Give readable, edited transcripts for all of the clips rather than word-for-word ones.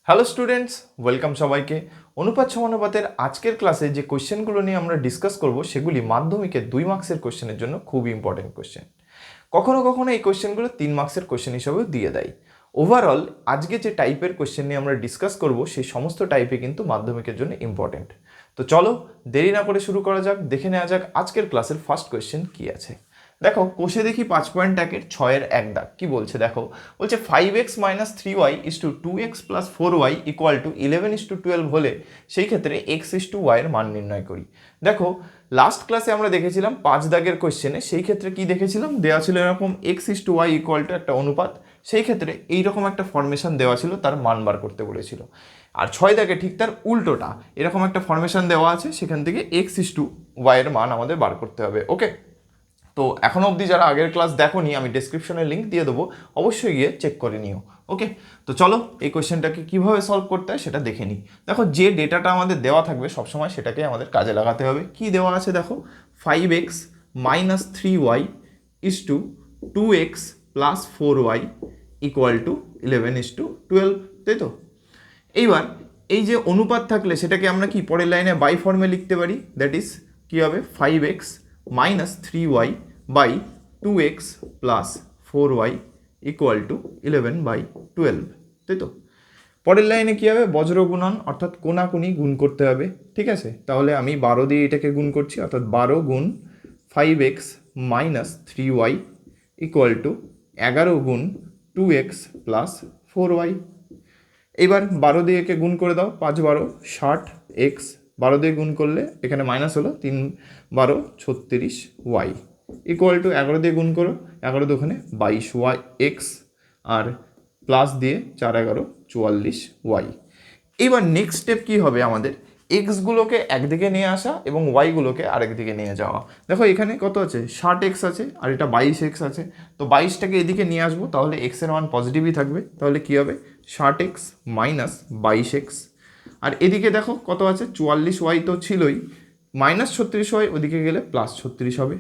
Hello students, welcome সবাইকে। অনুপাত সমানুপাতের আজকের ক্লাসে যে কোশ্চেনগুলো নিয়ে আমরা ডিসকাস করব সেগুলি মাধ্যমিকের 2 মার্কসের কোশ্চেনের জন্য খুব ইম্পর্টেন্ট কোশ্চেন। কখনো কখনো এই কোশ্চেনগুলো 3 মার্কসের কোশ্চেন হিসাবেও দিয়ে দেয়। ওভারঅল আজকে যে টাইপের কোশ্চেন নিয়ে আমরা ডিসকাস করব সেই সমস্ত টাইপে কিন্তু মাধ্যমিকের জন্য ইম্পর্টেন্ট। তো চলো দেরি না করে শুরু করা যাক, দেখে নেওয়া যাক আজকের ক্লাসের ফার্স্ট কোশ্চেন কী আছে। দেখো কোষে দেখি 5.1-এর 6-এর 1 দাগ কি বলছে দেখো, বলছে 5x - 3y = 2x + 4y = 11:12 হলে সেই ক্ষেত্রে x = y এর মান নির্ণয় করি। দেখো লাস্ট ক্লাসে আমরা দেখেছিলাম 5 দাগের কোশ্চেনে, সেই ক্ষেত্রে কি দেখেছিলাম, দেওয়া ছিল এরকম x = y = একটা অনুপাত, সেই ক্ষেত্রে এইরকম একটা ফরমেশন দেওয়া ছিল, তার মান বার করতে বলেছিল। আর 6 দাগে ঠিক তার উল্টোটা, এরকম একটা ফরমেশন দেওয়া আছে, সেখান থেকে x = y এর মান আমাদের বার করতে হবে। ওকে, তো এখনও অবধি যারা আগের ক্লাস দেখোনি আমি ডেসক্রিপশনে লিঙ্ক দিয়ে দেবো, অবশ্যই গিয়ে চেক করে নিও। ওকে, তো চলো এই কোয়েশ্চেনটাকে কীভাবে সলভ করতে হয় সেটা দেখে নিই। দেখো যে ডেটাটা আমাদের দেওয়া থাকবে সবসময় সেটাকে আমাদের কাজে লাগাতে হবে। কি দেওয়া আছে দেখো, 5x - 3y = 2x + 4y = 11:12, তাই তো? এইবার এই যে অনুপাত থাকলে সেটাকে আমরা কি পরের লাইনে বাই ফর্মে লিখতে পারি, দ্যাট ইজ কী হবে 5x - 3y / 2x + 4y = 11/12, তাই তো? পরের লাইনে কী হবে, বজ্র গুণন অর্থাৎ কোনাকুনি গুণ করতে হবে, ঠিক আছে? তাহলে আমি 12 দিয়ে এটাকে গুণ করছি, অর্থাৎ 12 গুণ 5x - 3y = 11 গুণ 2x + 4y। এইবার 12 দিয়ে একে গুণ করে দাও, 5 12 60, x 12 দিয়ে গুণ করলে এখানে মাইনাস হলো 3 12 36 y = 11 দিয়ে গুণ করো, 11 দোকানে 22 y x আর প্লাস দিয়ে 4 11 44 y। এইবার নেক্সট স্টেপ কী হবে, আমাদের এক্সগুলোকে একদিকে নিয়ে আসা এবং ওয়াইগুলোকে আরেক দিকে নিয়ে যাওয়া। দেখো এখানে কত আছে, 60x আছে আর এটা 22x আছে, তো 22টাকে এদিকে নিয়ে আসবো, তাহলে এক্সের মান পজিটিভই থাকবে, তাহলে কী হবে 60x - 22x। আর এদিকে দেখো কত আছে, 44y তো ছিলই, -36y ওদিকে গেলে +36 হবে,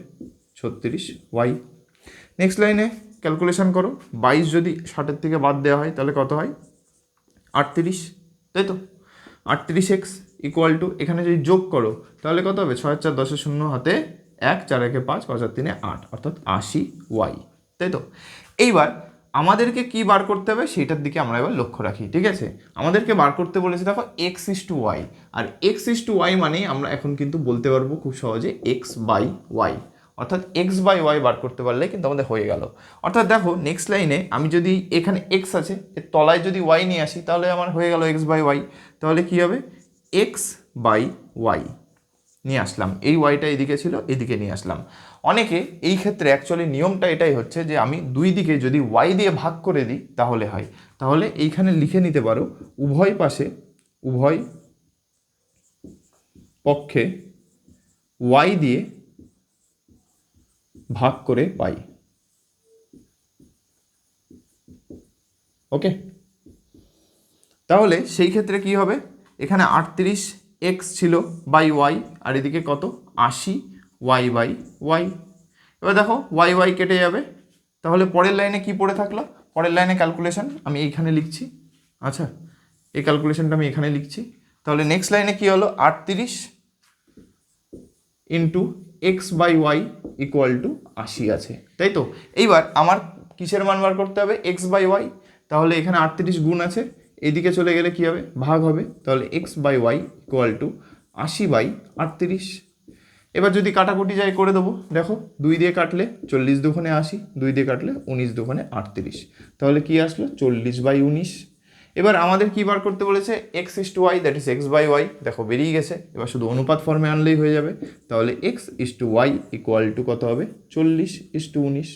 36y। নেক্সট লাইনে ক্যালকুলেশন করো, 22 যদি 60-এর থেকে বাদ দেওয়া হয় তাহলে কত হয়, 38, তাই তো? 38x = এখানে যদি যোগ করো তাহলে কত হবে, 6 4 10 0 হাতে 1 4 1 5 5 আর 3 8, অর্থাৎ 80y, তাই তো? এইবার আমাদেরকে কি বার করতে হবে সেটার দিকে আমরা এবার লক্ষ্য রাখি, ঠিক আছে? আমাদেরকে বার করতে বলেছে দেখো x = y, আর x = y মানেই আমরা এখন কিন্তু বলতে পারবো খুব সহজে x/y, অর্থাৎ x/y বার করতে পারলে কিন্তু আমাদের হয়ে গেল। অর্থাৎ দেখো নেক্সট লাইনে আমি যদি এখানে x আছে, এর তলায় যদি y নিয়ে আসি তাহলে আমার হয়ে গেল x/y, তাহলে কি হবে x/y নিয়ে আসলাম, এই ওয়াইটা এদিকে ছিল এদিকে নিয়ে আসলাম। অনেকে এই ক্ষেত্রে অ্যাকচুয়ালি নিয়মটা এটাই হচ্ছে যে আমি দুই দিকে যদি ওয়াই দিয়ে ভাগ করে দিই তাহলে হয়, তাহলে এইখানে লিখে নিতে পারো উভয় পাশে উভয় পক্ষে ওয়াই দিয়ে ভাগ করে পাই। ওকে, তাহলে সেই ক্ষেত্রে কি হবে, এখানে 38x ছিল বাই ওয়াই, আর এদিকে কত 80y/y। এবার দেখো y কেটে যাবে, তাহলে পরের লাইনে কি পড়ে থাকলো, পরের লাইনে ক্যালকুলেশন আমি এইখানে লিখছি, আচ্ছা এই ক্যালকুলেশনটা আমি এখানে লিখছি। তাহলে নেক্সট লাইনে কি হলো, 38 × x/y = 80 আছে, তাই তো? এইবার আমার কিসের মান বার করতে হবে, x/y, তাহলে এখানে 38 গুণ আছে, এদিকে চলে গেলে কি হবে, ভাগ হবে, তাহলে x/y = 80/38। এবার যদি কাটাকুটি যাই করে দেবো, দেখো 2 দিয়ে কাটলে 40 দুগুণে 80, 2 দিয়ে কাটলে 19 দুগুণে 38, তাহলে কি আসলো 40/19। এবার আমাদের কি বার করতে বলেছে, x = y, that is x/y, দেখো বেরিয়ে গেছে। এবার শুধু অনুপাত ফর্মে আনলেই হয়ে যাবে, তাহলে x = y = কত হবে, 40:19।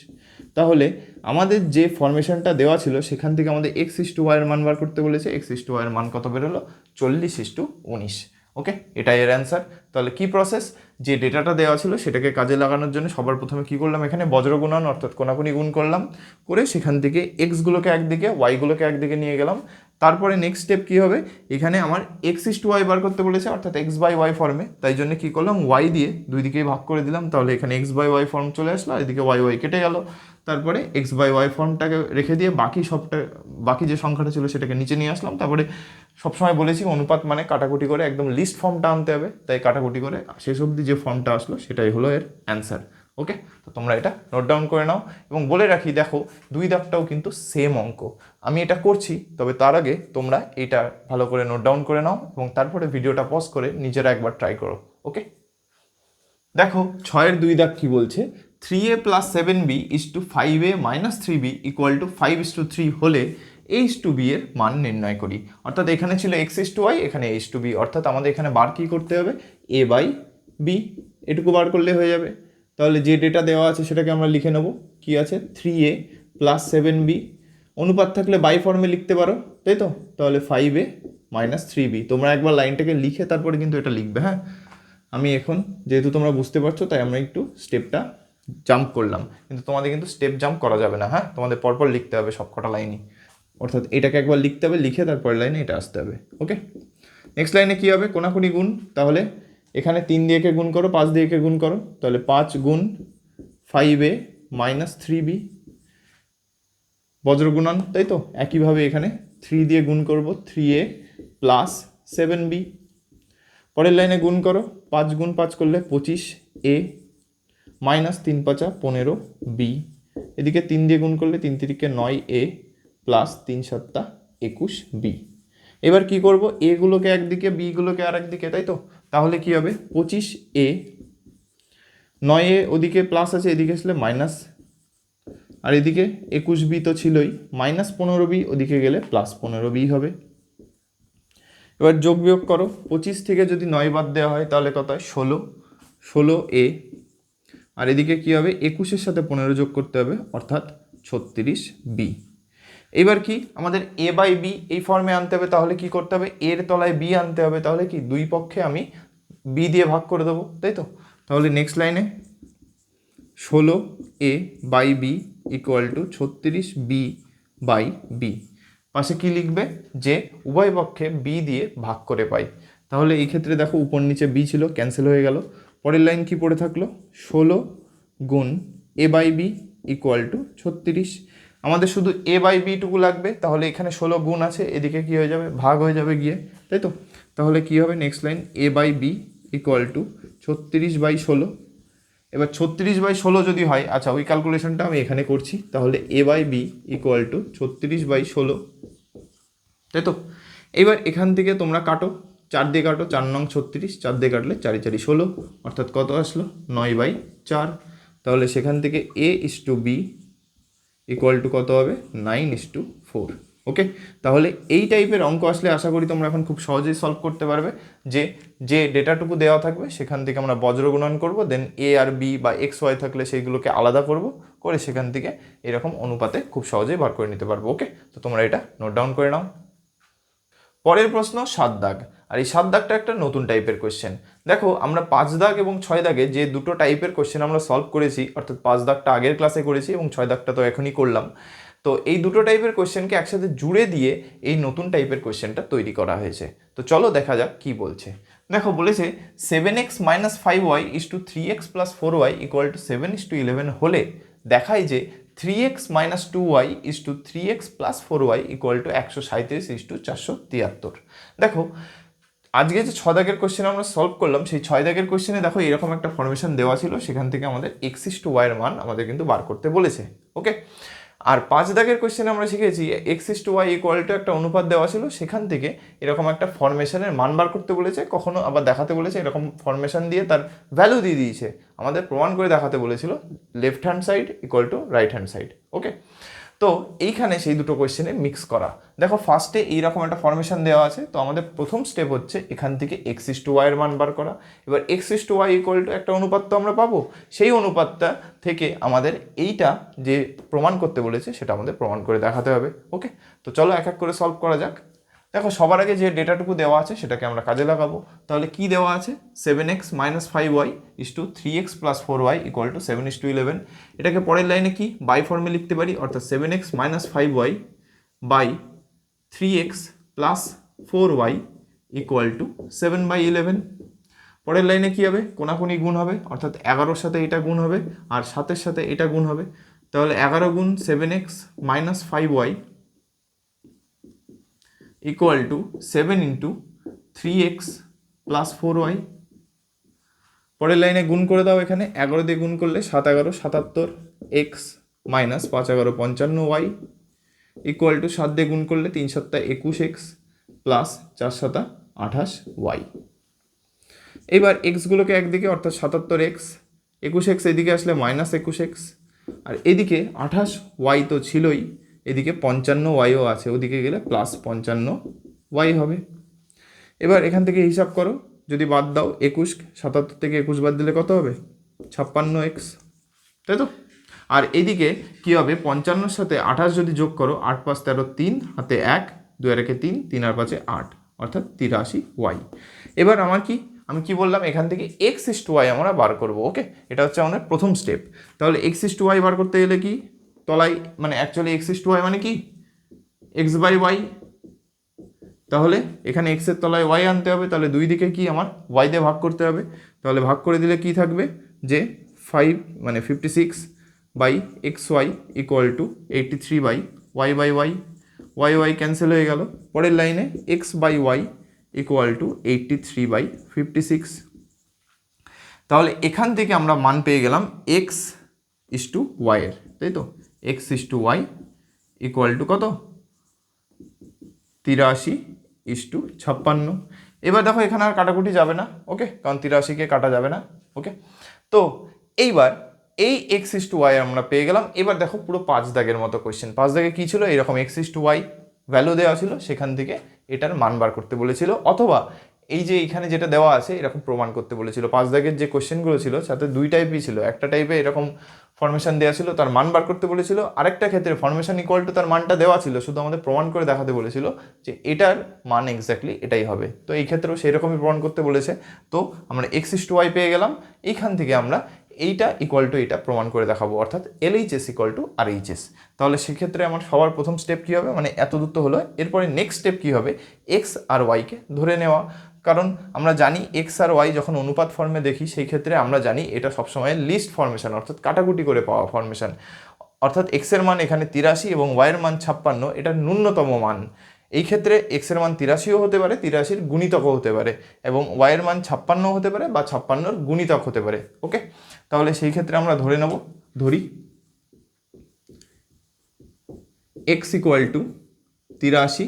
তাহলে আমাদের যে ফরমেশনটা দেওয়া ছিল সেখান থেকে আমাদের x = y এর মান বার করতে বলেছে, x = y এর মান কত বেরোলো, 40:19। ওকে, এটাই এর অ্যান্সার। তাহলে কি প্রসেস, যে ডেটাটা দেওয়া ছিল সেটাকে কাজে লাগানোর জন্য সবার প্রথমে কি করলাম, এখানে বজ্রগুণন অর্থাৎ কোনাকুনি গুণ করলাম, করে সেখান থেকে এক্সগুলোকে একদিকে ওয়াইগুলোকে একদিকে নিয়ে গেলাম। তারপরে নেক্সট স্টেপ কী হবে, এখানে আমার x = y বার করতে বলেছে, অর্থাৎ x/y ফর্মে, তাই জন্য কী করলাম, y দিয়ে দুই দিকেই ভাগ করে দিলাম, তাহলে এখানে x/y ফর্ম চলে আসলো, এদিকে y কেটে গেল। তারপরে x/y ফর্মটাকে রেখে দিয়ে বাকি যে সংখ্যাটা ছিল সেটাকে নিচে নিয়ে আসলাম, তারপরে সবসময় বলেছি অনুপাত মানে কাটাকুটি করে একদম লিস্ট ফর্মটা আনতে হবে, তাই কাটাকুটি করে শেষ অবধি যে ফর্মটা আসলো সেটাই হলো এর অ্যান্সার। ওকে, তো তোমরা এটা নোট ডাউন করে নাও এবং বলে রাখি দেখো 2 দাগটাও কিন্তু সেম অঙ্ক। আমি এটা করছি, তবে তার আগে তোমরা এটা ভালো করে নোট ডাউন করে নাও এবং তারপরে ভিডিওটা পজ করে নিজেরা একবার ট্রাই করো। ওকে, দেখো 6-এর 2 দাগ কি বলছে, 3a + 7b = 5a - 3b = 5:3 হলে h/b এর মান নির্ণয় করি। অর্থাৎ এখানে ছিল x/y, এখানে h/b, অর্থাৎ আমাদের এখানে বার কি করতে হবে, a/b, এটুকু বার করলে হয়ে যাবে। তাহলে যে ডেটা দেওয়া আছে সেটাকে আমরা লিখে নেব, কি আছে 3a + 7b, অনুপাত থাকলে বাই ফর্মে লিখতে পারো, তাই তো, তাহলে 5a - 3b। তোমরা একবার লাইনটাকে লিখে তারপরে কিন্তু এটা লিখবে। হ্যাঁ, আমি এখন যেহেতু তোমরা বুঝতে পারছো তাই আমরা একটু স্টেপটা জাম্প করলাম, কিন্তু তোমাদের কিন্তু স্টেপ জাম্প করা যাবে না। হ্যাঁ, তোমাদের পরপর লিখতে হবে সব কটা লাইনই, অর্থাৎ এটাকে একবার লিখতে হবে, লিখে তারপর লাইনে এটা আসতে হবে। ওকে, নেক্সট লাইনে কী হবে, কোনাকুনি গুণ। তাহলে এখানে 3 দিয়ে একে গুণ করো, 5 দিয়ে একে গুণ করো, তাহলে 5 গুণ 5a - 3b, বজ্রগুণন, তাই তো। একইভাবে এখানে 3 দিয়ে গুণ করব, 3a + 7b। পরের লাইনে গুণ করো, 5 গুণ 5 করলে 25a - 3 × 5 = 15b। এদিকে 3 দিয়ে গুণ করলে 3 × 3 = 9a + 3 × 7 = 21b। এবার কি করব, a গুলোকে একদিকে, b গুলোকে আর একদিকে, তাই তো। তাহলে কি হবে, 25a, 9a ওদিকে প্লাস আছে, এদিকে আসলে মাইনাস, আর এদিকে 21b তো ছিলই, -15b ওদিকে গেলে +15b হবে। এবার যোগ বিয়োগ করো, 25 থেকে যদি 9 বাদ দেওয়া হয় তাহলে কত হয়, 16a, আর এদিকে কী হবে, 21-এর সাথে 15 যোগ করতে হবে, অর্থাৎ 36b। এবার কি আমাদের a/b এই ফর্মে আনতে হবে, তাহলে কি করতে হবে, এর তলায় b আনতে হবে, তাহলে কি দুই পক্ষে আমি b দিয়ে ভাগ করে দেবো, তাই তো। তাহলে নেক্সট লাইনে 16a/b = 36b/b। পাশে কি লিখবে, যে উভয় পক্ষে b দিয়ে ভাগ করে পাই। তাহলে এই ক্ষেত্রে দেখো উপর নিচে b ছিল, ক্যান্সেল হয়ে গেল। পরের লাইন কি পড়ে থাকলো, 16 গুণ a/b = 36। আমাদের শুধু a/b টুকু লাগবে, তাহলে এখানে 16 গুণ আছে, এদিকে কি হয়ে যাবে, ভাগ হয়ে যাবে গিয়ে, তাই তো। তাহলে কি হবে, নেক্সট লাইন a/b = 36/16। এবার 36/16 যদি হয়, আচ্ছা ওই ক্যালকুলেশনটা আমি এখানে করছি, তাহলে a/b = 36/16, তাই তো। এবার এখান থেকে তোমরা কাটো, 4 দিয়ে কাটো, 4 নং 36, 4 দিয়ে কাটলে 4 × 4 = 16, অর্থাৎ কত আসলো, 9/4। তাহলে সেখান থেকে a/b = কত হবে, 9/4। ওকে, তাহলে এই টাইপের অঙ্ক আসলে আশা করি তোমরা এখন খুব সহজেই সলভ করতে পারবে, যে ডেটাটুকু দেওয়া থাকবে সেখান থেকে আমরা বজ্র গুণন করব, দেন a আর b বা xy থাকলে সেইগুলোকে আলাদা করব, করে সেখান থেকে এরকম অনুপাতে খুব সহজেই বার করে নিতে পারবো। ওকে, তো তোমরা এটা নোট ডাউন করে নাও। পরের প্রশ্ন 7 দাগ, আর এই 7 দাগটা একটা নতুন টাইপের কোয়েশ্চেন। দেখো আমরা 5 দাগ এবং 6 দাগে যে দুটো টাইপের কোয়েশ্চেন আমরা সলভ করেছি, অর্থাৎ 5 দাগটা আগের ক্লাসে করেছি এবং 6 দাগটা তো এখনই করলাম, তো এই দুটো টাইপের কোয়েশ্চেনকে একসাথে জুড়ে দিয়ে এই নতুন টাইপের কোয়েশ্চেনটা তৈরি করা হয়েছে। তো চলো দেখা যাক কি বলছে। দেখো বলেছে 7x - 5y = 3x + 4y = 7:11 হলে দেখায় যে 3x - 2y = 3x + 4y = 137:473। দেখো আজকে যে 6 দাগের কোশ্চেন আমরা সলভ করলাম, সেই 6 দাগের কোশ্চেনে দেখো এরকম একটা ফরমেশন দেওয়া ছিল, সেখান থেকে আমাদের x/y এর মান আমাদের কিন্তু বার করতে বলেছে। ওকে, আর 5 দাগের কোশ্চেনে আমরা শিখেছি x/y = একটা অনুপাত দেওয়া ছিল, সেখান থেকে এরকম একটা ফরমেশনের মান বার করতে বলেছে, কখনো আবার দেখাতে বলেছে এরকম ফরমেশন দিয়ে তার ভ্যালু দিয়ে দিয়েছে, আমাদের প্রমাণ করে দেখাতে বলেছিল left hand side = right hand side. Okay, তো এইখানে সেই দুটো কোয়েশ্চেনে মিক্স করা। দেখো ফার্স্টে এইরকম একটা ফরমেশন দেওয়া আছে, তো আমাদের প্রথম স্টেপ হচ্ছে এখান থেকে x/y এর মান বার করা। এবার x/y = একটা অনুপাত তো আমরা পাবো, সেই অনুপাতটা থেকে আমাদের এইটা যে প্রমাণ করতে বলেছে সেটা আমাদের প্রমাণ করে দেখাতে হবে। ওকে, তো চলো এক এক করে সলভ করা যাক। দেখো সবার আগে যে ডেটাটুকু দেওয়া আছে সেটাকে আমরা কাজে লাগাবো। তাহলে কি দেওয়া আছে, 7x - 5y = 3x + 4y = 7:11। এটাকে পরের লাইনে কি বাই ফর্মে লিখতে পারি, অর্থাৎ 7x - 5y / 3x + 4y = 7/11। পরের লাইনে কি হবে, কোনাকুনি গুণ হবে, অর্থাৎ 11-র সাথে এটা গুণ হবে আর 7-এর সাথে এটা গুণ হবে। তাহলে 11 গুণ 7x - 5y equal to 7 into 3x plus 4y। পরের লাইনে গুণ করে দাও, এখানে 11 দিয়ে গুণ করলে 7 11 77 x minus 5 11 55y equal to 7 দিয়ে গুণ করলে 3 7 21 এক্স প্লাস 4 7 28 ওয়াই। এবার এক্সগুলোকে একদিকে অর্থাৎ 77 এক্স 21 এক্স এদিকে আসলে মাইনাস 21 এক্স, আর এদিকে 28 ওয়াই তো ছিলই, এদিকে 55 ওয়াইও আছে, ওদিকে গেলে প্লাস 55 ওয়াই হবে। এবার এখান থেকে হিসাব করো, যদি বাদ দাও 21, 77 থেকে 21 বাদ দিলে কত হবে? 56 এক্স, তাই তো? আর এদিকে কী হবে? 55-র সাথে 28 যদি যোগ করো, 8 5 13 3 হাতে 1 2 আর 1 3 3 আর 5 8 অর্থাৎ 83 ওয়াই। এবার আমি কি বললাম? এখান থেকে এক্স ইস টু ওয়াই আমরা বার করবো। ওকে, এটা হচ্ছে আমাদের প্রথম স্টেপ। তাহলে x is to y bar করতে গেলে কি তলায়, মানে actually x is to Y মানে কি এক্স বাই ওয়াই। তাহলে এখানে এক্সের তলায় ওয়াই আনতে হবে, তাহলে দুই দিকে কি আমার ওয়াই দিয়ে ভাগ করতে হবে। তাহলে ভাগ করে দিলে কি থাকবে? যে 5 মানে 56 by X Y equal to 83 by Y by Y. Y Y cancel হয়ে গেল। পরের লাইনে X by Y equal to 83 by 56। তাহলে এখান থেকে আমরা মান পেয়ে গেলাম এক্স ইস টু ওয়াইয়ের, তাই তো? X is to Y equal to কত? 83 ইস টু 56। এবার দেখো এখানে আর কাটাকুটি যাবে না, ওকে, কারণ 83কে কাটা যাবে না। ওকে, তো এইবার এই এক্স ইস টু ওয়াই আমরা পেয়ে গেলাম। এবার দেখো পুরো 5 দাগের মতো কোয়েশ্চেন। 5 দাগে কী ছিল? এরকম x is to Y value দেওয়া ছিল, সেখান থেকে এটার মান বার করতে বলেছিল, অথবা এই যে এখানে যেটা দেওয়া আছে এরকম প্রমাণ করতে বলেছিল। 5 দাগের যে কোয়েশ্চেনগুলো ছিল সাথে দুই টাইপই ছিল। একটা টাইপে এরকম ফরমেশন দেওয়া ছিল, তার মান বার করতে বলেছিল। আরেকটা ক্ষেত্রে ফরমেশন ইকুয়াল টু তার মানটা দেওয়া ছিল, শুধু আমাদের প্রমাণ করে দেখাতে বলেছিল যে এটার মান এক্স্যাক্টলি এটাই হবে। তো এই ক্ষেত্রেও সেই রকমই প্রমাণ করতে বলেছে। তো আমরা এক্স ইস টু ওয়াই পেয়ে গেলাম। এইখান থেকে আমরা এইটা ইকুয়াল টু এটা প্রমাণ করে দেখাবো, অর্থাৎ এলএইচএস ইকুয়াল টু আরএইচএস। তাহলে সেক্ষেত্রে আমার সবার প্রথম স্টেপ কী হবে? মানে এত দূর তো হলো, এরপরে নেক্সট স্টেপ কী হবে? এক্স আর ওয়াইকে ধরে নেওয়া। কারণ আমরা জানি এক্স আর ওয়াই যখন অনুপাত ফর্মে দেখি সেই ক্ষেত্রে আমরা জানি এটা সবসময় লিস্ট ফরমেশন, অর্থাৎ কাটাকুটি করে পাওয়া ফরমেশন। অর্থাৎ এক্সের মান এখানে 83 এবং ওয়াইয়ের মান 56, এটা ন্যূনতম মান। এই ক্ষেত্রে এক্সের মান 83ও হতে পারে, 83-র গুণিতকও হতে পারে, এবং ওয়াইয়ের মান 56 হতে পারে বা 56-র গুণিতক হতে পারে। ওকে, তাহলে সেই ক্ষেত্রে আমরা ধরি এক্স ইকুয়াল টু 83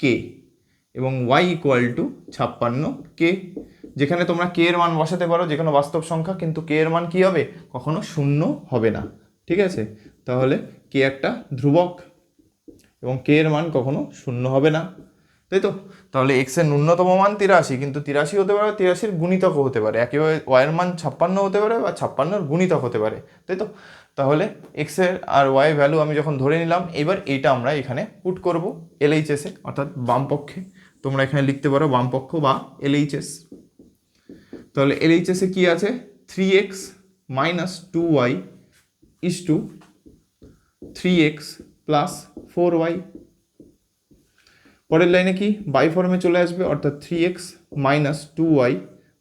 কে এবং ওয়াই ইকুয়াল টু 56 কে। যেখানে তোমরা কে এর মান বসাতে পারো যে কোনো বাস্তব সংখ্যা, কিন্তু কে এর মান কী হবে? কখনো শূন্য হবে না, ঠিক আছে? তাহলে কে একটা ধ্রুবক এবং কে এর মান কখনো শূন্য হবে না, তাই তো? তাহলে এক্সের ন্যূনতম মান 83, কিন্তু 83 হতে পারে, 83-র গুণিতকও হতে পারে। একেবারে ওয়াইয়ের মান 56 হতে পারে বা 56-র গুণিতক হতে পারে, তাই তো? তাহলে এক্সের আর ওয়াই ভ্যালু আমি যখন ধরে নিলাম, এবার এইটা আমরা এখানে পুট করব এলএইচএসে, অর্থাৎ বাম পক্ষে। তোমরা এখানে লিখতে পারো বাম পক্ষ বা এলএইচএস। তাহলে এলএইচএসে কি আছে? 3x minus 2y is to 3x plus 4y। পরের লাইনে কি বাই ফর্মে চলে আসবে, অর্থাৎ 3x minus 2y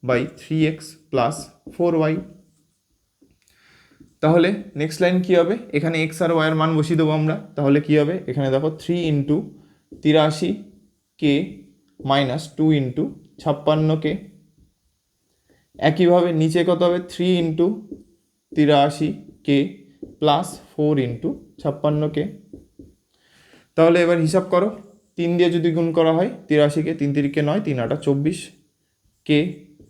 by 3x plus 4y। তাহলে নেক্সট লাইন কী হবে? এখানে x আর y এর মান বসিয়ে দেবো আমরা। তাহলে কি হবে? এখানে দেখো 3 ইন্টু 83 কে মাইনাস 2 ইন্টু 56 কে। একইভাবে নিচে কত হবে? 3 ইন্টু 83 কে প্লাস 4 ইন্টু 56 কে। তাহলে এবার হিসাব করো, 3 দিয়ে যদি গুণ করা হয় 83-কে, 3 3-কে 9, 3 8 24 কে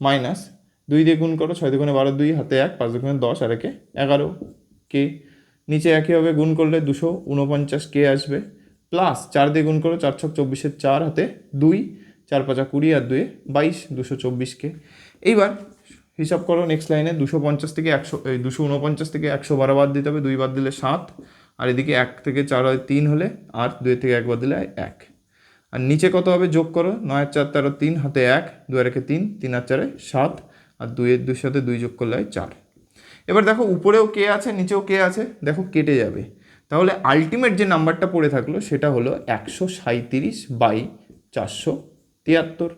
মাইনাস 2 দিয়ে গুণ করো, 6 2 12 2 হাতে 1, 5 2 10 আর 1 11 কে। নিচে একইভাবে গুণ করলে 249 কে আসবে, প্লাস 4 দিয়ে গুণ করো, 4 6 24-এর 4 হাতে 2, 4 5 20 আর 2 22, 224 কে। এইবার হিসাব করো নেক্সট লাইনে 250 থেকে 100, 249 থেকে 112 বাদ দিতে হবে, 2 বাদ দিলে 7, আর এদিকে 1 থেকে 4 হয় 3 হলে, আর 2 থেকে 1 বাদ দিলে 1। আর নিচে কত হবে? যোগ করো, 9 আর 4 13, 3 হাতে 1, 2 আর 1 3, 3 আর 4 7, আর 2 এর 2 সাথে 2 যোগ করলে হয় 4। এবার দেখো উপরেও কে আছে নিচেও কে আছে, দেখো কেটে যাবে। তাহলে আলটিমেট যে নাম্বারটা পড়ে থাকলো সেটা হলো 137/473।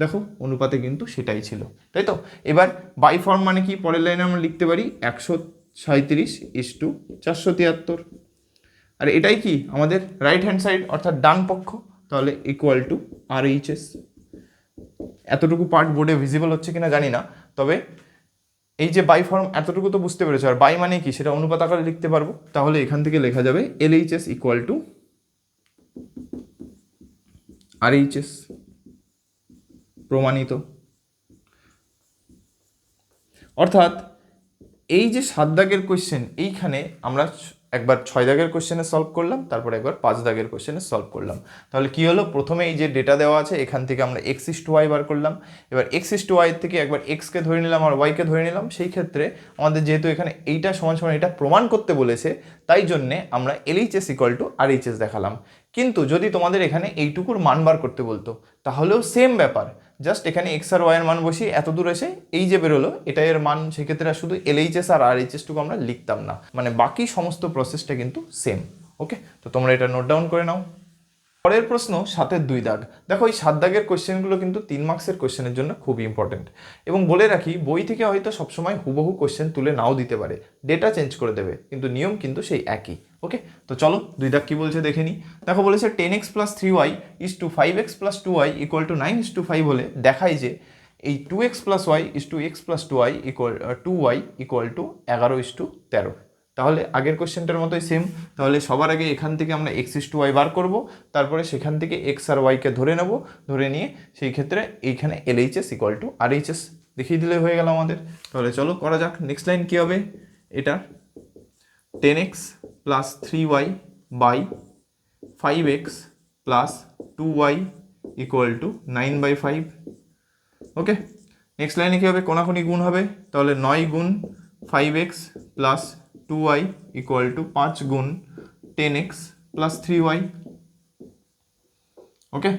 দেখো অনুপাতে কিন্তু সেটাই ছিল, তাই তো? এবার বাই ফর্ম মানে কি? পরের লাইনে আমরা লিখতে পারি 137/473। আর এটাই কি আমাদের রাইট হ্যান্ড সাইড, অর্থাৎ ডান পক্ষ। তাহলে ইকুয়াল টু RHS। এতটুকু পার্ট বোর্ডে ভিজিবল হচ্ছে কিনা জানি না, তবে এই যে বাই ফর্ম এতটুকু তো বুঝতে পেরেছো। আর বাই মানে কি সেটা অনুপাত আকারে লিখতে পারবো। তাহলে এখান থেকে লেখা যাবে LHS ইকুয়াল টু RHS, প্রমাণিত। অর্থাৎ এই যে 7 দাগের কোয়েশ্চেন, এইখানে আমরা একবার 6 দাগের কোয়েশ্চেনে সলভ করলাম, তারপর একবার 5 দাগের কোয়েশ্চেনে সলভ করলাম। তাহলে কি হলো, প্রথমে এই যে ডেটা দেওয়া আছে এখান থেকে আমরা x/y বার করলাম। এবার x/y থেকে একবার x-কে ধরে নিলাম আর y-কে ধরে নিলাম। সেই ক্ষেত্রে আমাদের যেহেতু এখানে এইটা সমান সমান এটা প্রমাণ করতে বলেছে, তাই জন্যে আমরা LHS ইকুয়াল টু RHS দেখালাম। কিন্তু যদি তোমাদের এখানে এইটুকুর মান বার করতে বলতো তাহলেও সেম ব্যাপার, জাস্ট এখানে x আর y এর মান বসিয়ে এত দূর এসে এই যে বেরোলো এটা এর মান, সেক্ষেত্রে শুধু LHS আর RHS টুকু আমরা লিখতাম না, মানে বাকি সমস্ত প্রসেসটা কিন্তু সেম। ওকে, তো তোমরা এটা নোট ডাউন করে নাও। পরের প্রশ্ন 7-এর 2 দাগ। দেখো এই 7 দাগের কোয়েশ্চেনগুলো কিন্তু 3 মার্কসের কোয়েশ্চেনের জন্য খুব ইম্পর্টেন্ট। এবং বলে রাখি, বই থেকে হয়তো সবসময় হুবহু কোয়েশ্চেন তুলে নাও দিতে পারে, ডেটা চেঞ্জ করে দেবে, কিন্তু নিয়ম কিন্তু সেই একই। ওকে, তো চলো 2 দাগ কি বলছে দেখে নিই। দেখো বলেছে 10x + 3y = 5x + 2y = 9:5 হলে দেখায় যে এই 2x + y = x + 2y = 11:13। তাহলে আগের কোশ্চেনটার মতোই সেম। তাহলে সবার আগে এখান থেকে আমরা x/y বার করব, তারপরে সেখান থেকে x আর y-কে ধরে নেব, ধরে নিয়ে সেই ক্ষেত্রে এইখানে LHS ইকুয়াল টু RHS দেখিয়ে দিলে হয়ে গেল আমাদের। তাহলে চলো করা যাক। নেক্সট লাইন কী হবে, এটা 10x + 3y / 5x + 2y = 9/5। ওকে, নেক্সট লাইনে কী হবে, কোনাকুনি গুণ হবে। তাহলে 9 গুণ 5x + 2y = 5 গুণ 10x + 3y। ওকে,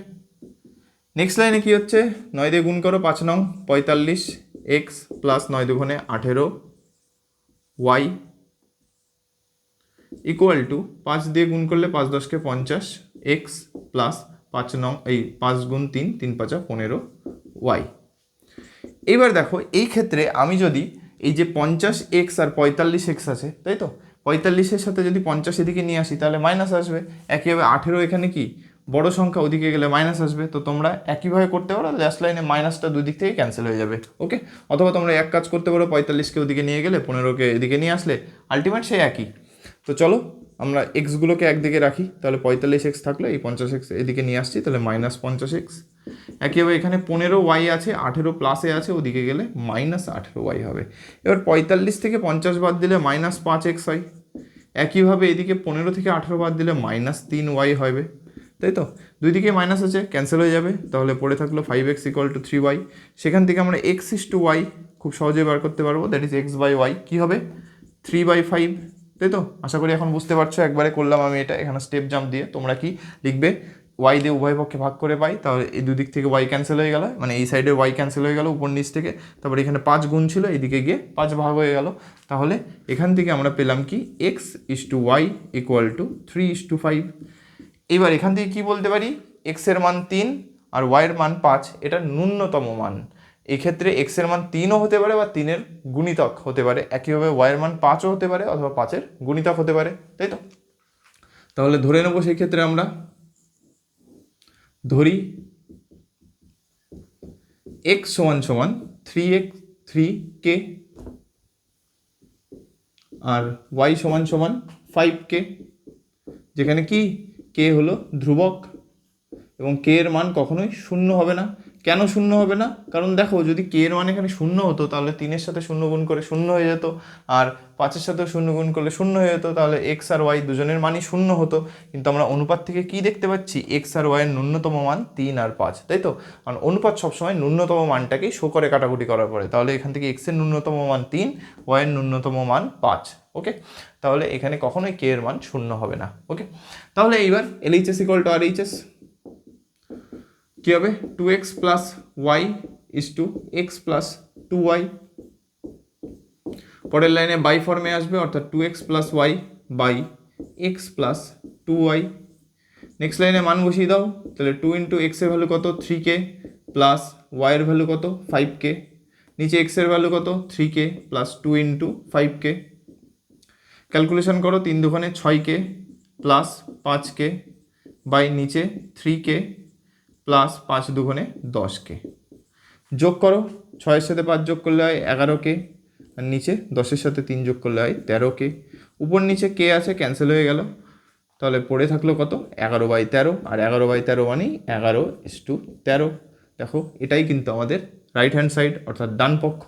নেক্সট লাইনে কি হচ্ছে, 9 দিয়ে গুণ করো 5 নং 45x + 9 দুগুণে 18y = 5 দিয়ে গুণ করলে 5 10 = 50 x + 5 নং এই 5 গুণ 3 3 5 15y। এইবার দেখো এই ক্ষেত্রে আমি যদি এই যে 50x আর 45x আছে, তাই তো 45-এর সাথে যদি 50 এদিকে নিয়ে আসি তাহলে মাইনাস আসবে। একইভাবে 18 এখানে কি বড় সংখ্যা, ওদিকে গেলে মাইনাস আসবে। তো তোমরা একইভাবে করতে পারো, লাস্ট লাইনে মাইনাসটা দুই দিক থেকে ক্যান্সেল হয়ে যাবে। ওকে, অথবা তোমরা এক কাজ করতে পারো, 45-কে ওদিকে নিয়ে গেলে 15-কে এদিকে নিয়ে আসলে আলটিমেট সেই একই। তো চলো আমরা এক্সগুলোকে একদিকে রাখি, তাহলে 45x থাকলে এই 50x এদিকে নিয়ে আসছি, তাহলে -50x। একইভাবে এখানে 15y আছে, 18 প্লাসে আছে, ওদিকে গেলে -18y হবে। এবার 45 থেকে 50 বাদ দিলে -5x হয়। একইভাবে এদিকে 15 থেকে 18 বাদ দিলে -3y হবে, তাই তো দুই দিকে মাইনাস আছে, ক্যান্সেল হয়ে যাবে। তাহলে পড়ে থাকলো 5x = 3y। সেখান থেকে আমরা x/y খুব সহজে বার করতে পারবো, দ্যাট ইজ x/y কী হবে 3/5, তাই তো। আশা করি এখন বুঝতে পারছো, একবারে করলাম আমি এটা, এখানে স্টেপ জাম্প দিয়ে। তোমরা কি লিখবে, y দিয়ে উভয় পক্ষে ভাগ করে পাই, তাহলে এই দুদিক থেকে y ক্যান্সেল হয়ে গেল, মানে এই সাইডে y ক্যান্সেল হয়ে গেল উপর নিচ থেকে। তারপর এখানে 5 গুণ ছিল, এইদিকে গিয়ে 5 ভাগ হয়ে গেল। তাহলে এখান থেকে আমরা পেলাম কি x/y = 3/5। এবার এখান থেকে কি বলতে পারি, x এর মান 3 আর y এর মান 5, এটা ন্যূনতম মান। এই ক্ষেত্রে x এর মান 3ও হতে পারে বা 3-এর গুণিতক হতে পারে, একইভাবে y এর মান 5ও হতে পারে অথবা 5-এর গুণিতক হতে পারে, তাই তো। তাহলে ধরে নেব, সেই ক্ষেত্রে আমরা ধরি x = 3k আর y = 5k, যেখানে কি k হলো ধ্রুবক এবং k এর মান কখনোই 0 হবে না। কেন 0 হবে না, কারণ দেখো যদি k এর মান এখানে 0 হতো তাহলে 3-এর সাথে 0 গুণ করে 0 হয়ে যেত, আর 5-এর সাথেও 0 গুণ করলে 0 হয়ে যেত, তাহলে x আর y দুজনের মানই 0 হতো। কিন্তু আমরা অনুপাত থেকে কি দেখতে পাচ্ছি, x আর y এর ন্যূনতম মান 3 আর 5, তাই তো। কারণ অনুপাত সবসময় ন্যূনতম মানটাকেই শো করে কাটাকুটি করার পরে। তাহলে এখান থেকে x এর ন্যূনতম মান 3, y এর ন্যূনতম মান 5। ওকে, তাহলে এখানে কখনোই k এর মান 0 হবে না। ওকে, তাহলে এইবার LHS = RHS কী হবে, 2x + y = x + 2y। পরের লাইনে বাই ফর্মে আসবে, অর্থাৎ 2x + y / x + 2y। Next লাইনে মান বসিয়ে দাও, তাহলে 2 × x এর ভ্যালু কত 3k প্লাস y এর ভ্যালু কত 5k, নিচে x এর ভ্যালু কত 3k প্লাস 2 × 5k। ক্যালকুলেশন করো, 3 দুগুণে 6k প্লাস 5k বাই নিচে 3k প্লাস 5 দুগুণে 10k। যোগ করো, 6-এর সাথে 5 যোগ করলে হয় 11k, আর নিচে 10-এর সাথে 3 যোগ করলে হয় 13k। উপর নিচে কে আছে, ক্যান্সেল হয়ে গেল, তাহলে পড়ে থাকলো কত, 11/13, আর 11/13 মানেই 11:13। দেখো এটাই কিন্তু আমাদের রাইট হ্যান্ড সাইড অর্থাৎ ডান পক্ষ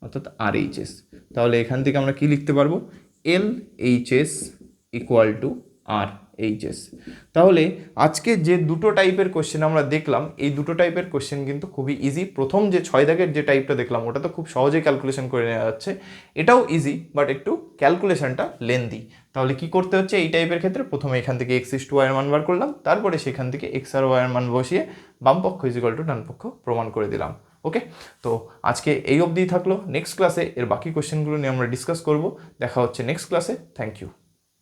অর্থাৎ RHS। তাহলে এখান থেকে আমরা কি লিখতে পারবো, LHS ইকুয়াল টু RHS। তাহলে আজকে যে দুটো টাইপের কোশ্চেন আমরা দেখলাম, এই দুটো টাইপের কোশ্চেন কিন্তু খুবই ইজি। প্রথম যে 6 দাগের যে টাইপটা দেখলাম ওটা তো খুব সহজে ক্যালকুলেশন করে নেওয়া যাচ্ছে, এটাও ইজি বাট একটু ক্যালকুলেশনটা লেন্দি। তাহলে কি করতে হচ্ছে এই টাইপের ক্ষেত্রে, প্রথমে এখান থেকে x⁴ এর মান বার করলাম, তারপরে সেখান থেকে x আর y এর মান বসিয়ে বাম পক্ষ ইকুয়াল টু ডান পক্ষ প্রমাণ করে দিলাম। ওকে, তো আজকে এই অবধিই থাকলো। নেক্সট ক্লাসে এর বাকি কোশ্চেনগুলো নিয়ে আমরা ডিসকাস করব। দেখা হচ্ছে নেক্সট ক্লাসে। Thank you.